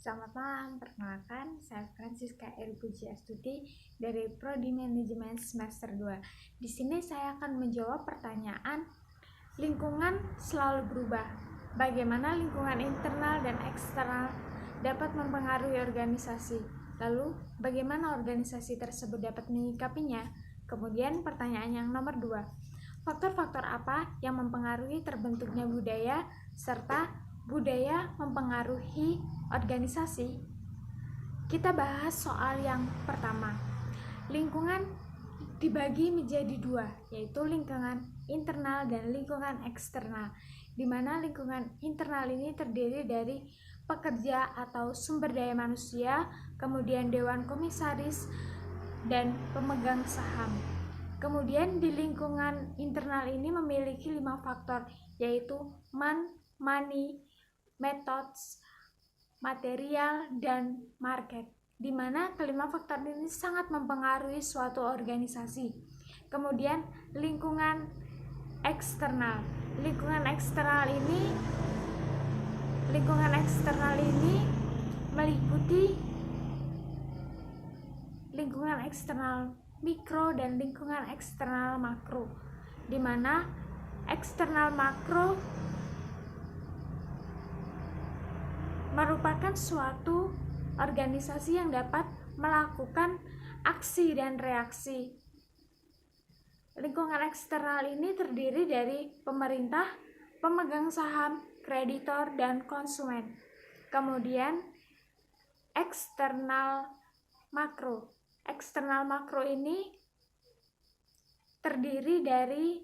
Selamat malam, perkenalkan saya Francisca Eri Puji Astuti dari Prodi Manajemen semester 2. Di sini saya akan menjawab pertanyaan lingkungan selalu berubah. Bagaimana lingkungan internal dan eksternal dapat mempengaruhi organisasi? Lalu, bagaimana organisasi tersebut dapat menyikapinya? Kemudian pertanyaan yang nomor 2. Faktor-faktor apa yang mempengaruhi terbentuknya budaya serta budaya mempengaruhi organisasi? Kita bahas soal yang pertama. Lingkungan dibagi menjadi dua, yaitu lingkungan internal dan lingkungan eksternal, di mana lingkungan internal ini terdiri dari pekerja atau sumber daya manusia, kemudian dewan komisaris, dan pemegang saham. Kemudian di lingkungan internal ini memiliki 5 faktor, yaitu money, methods, material, dan market, di mana kelima faktor ini sangat mempengaruhi suatu organisasi. Kemudian lingkungan eksternal. Lingkungan eksternal ini meliputi lingkungan eksternal mikro dan lingkungan eksternal makro, di mana eksternal makro merupakan suatu organisasi yang dapat melakukan aksi dan reaksi. Lingkungan eksternal ini terdiri dari pemerintah, pemegang saham, kreditor, dan konsumen. Kemudian eksternal makro. Eksternal makro ini terdiri dari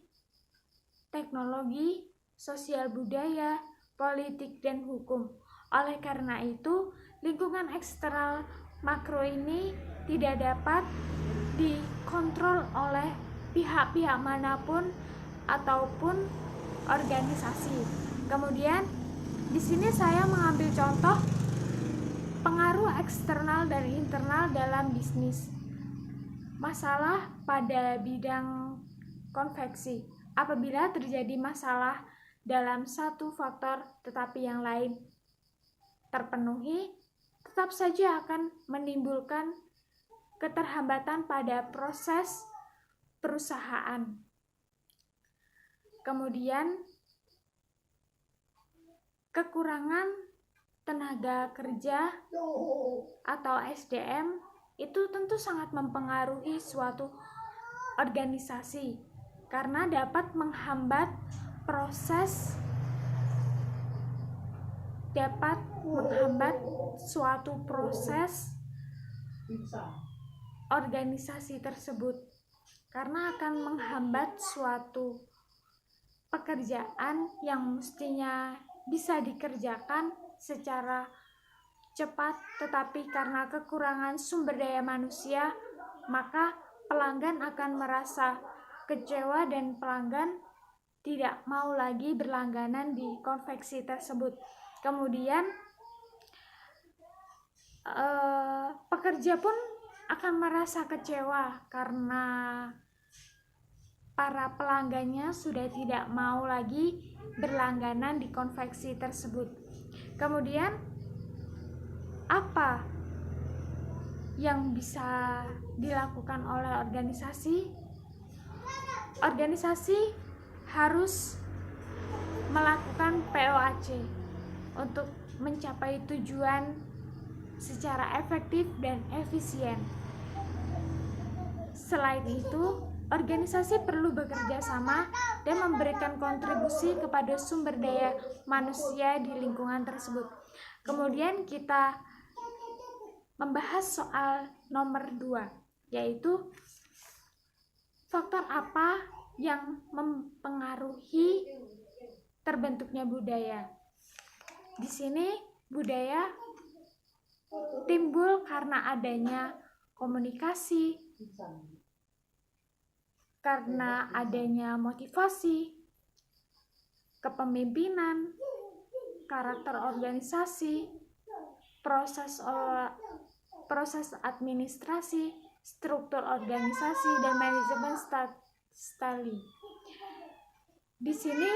teknologi, sosial budaya, politik, dan hukum. Oleh karena itu, lingkungan eksternal makro ini tidak dapat dikontrol oleh pihak-pihak manapun ataupun organisasi. Kemudian, di sini saya mengambil contoh pengaruh eksternal dan internal dalam bisnis. Masalah pada bidang konveksi. Apabila terjadi masalah dalam satu faktor tetapi yang lain terpenuhi, tetap saja akan menimbulkan keterhambatan pada proses perusahaan. Kemudian, kekurangan tenaga kerja atau SDM itu tentu sangat mempengaruhi suatu organisasi karena dapat menghambat suatu proses organisasi tersebut, karena akan menghambat suatu pekerjaan yang mestinya bisa dikerjakan secara cepat, tetapi karena kekurangan sumber daya manusia, maka pelanggan akan merasa kecewa dan pelanggan tidak mau lagi berlangganan di konveksi tersebut. Kemudian pekerja pun akan merasa kecewa karena para pelanggannya sudah tidak mau lagi berlangganan di konveksi tersebut. Kemudian apa yang bisa dilakukan oleh organisasi? Organisasi harus melakukan POAC untuk mencapai tujuan secara efektif dan efisien. Selain itu, organisasi perlu bekerja sama dan memberikan kontribusi kepada sumber daya manusia di lingkungan tersebut. Kemudian kita membahas soal nomor 2, yaitu faktor apa yang mempengaruhi terbentuknya budaya. Di sini budaya timbul karena adanya komunikasi, karena adanya motivasi, kepemimpinan, karakter organisasi, proses administrasi, struktur organisasi, dan manajemen style. Di sini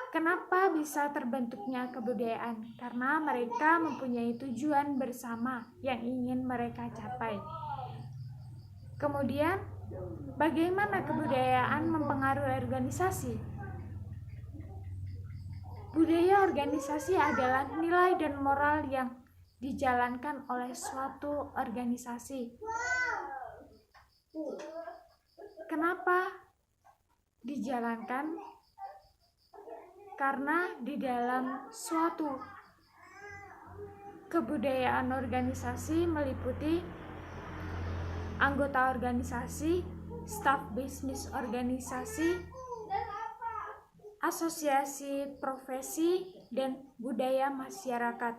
Kenapa bisa terbentuknya kebudayaan? Karena mereka mempunyai tujuan bersama yang ingin mereka capai. Kemudian, bagaimana kebudayaan mempengaruhi organisasi? Budaya organisasi adalah nilai dan moral yang dijalankan oleh suatu organisasi. Kenapa dijalankan? Karena di dalam suatu kebudayaan organisasi meliputi anggota organisasi, staf bisnis organisasi, asosiasi profesi, dan budaya masyarakat,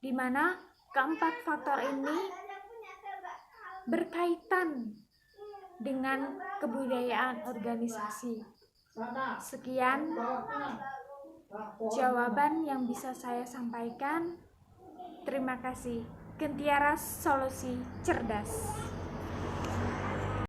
di mana keempat faktor ini berkaitan dengan kebudayaan organisasi. Sekian jawaban yang bisa saya sampaikan. Terima kasih. Gentiaras Solusi Cerdas.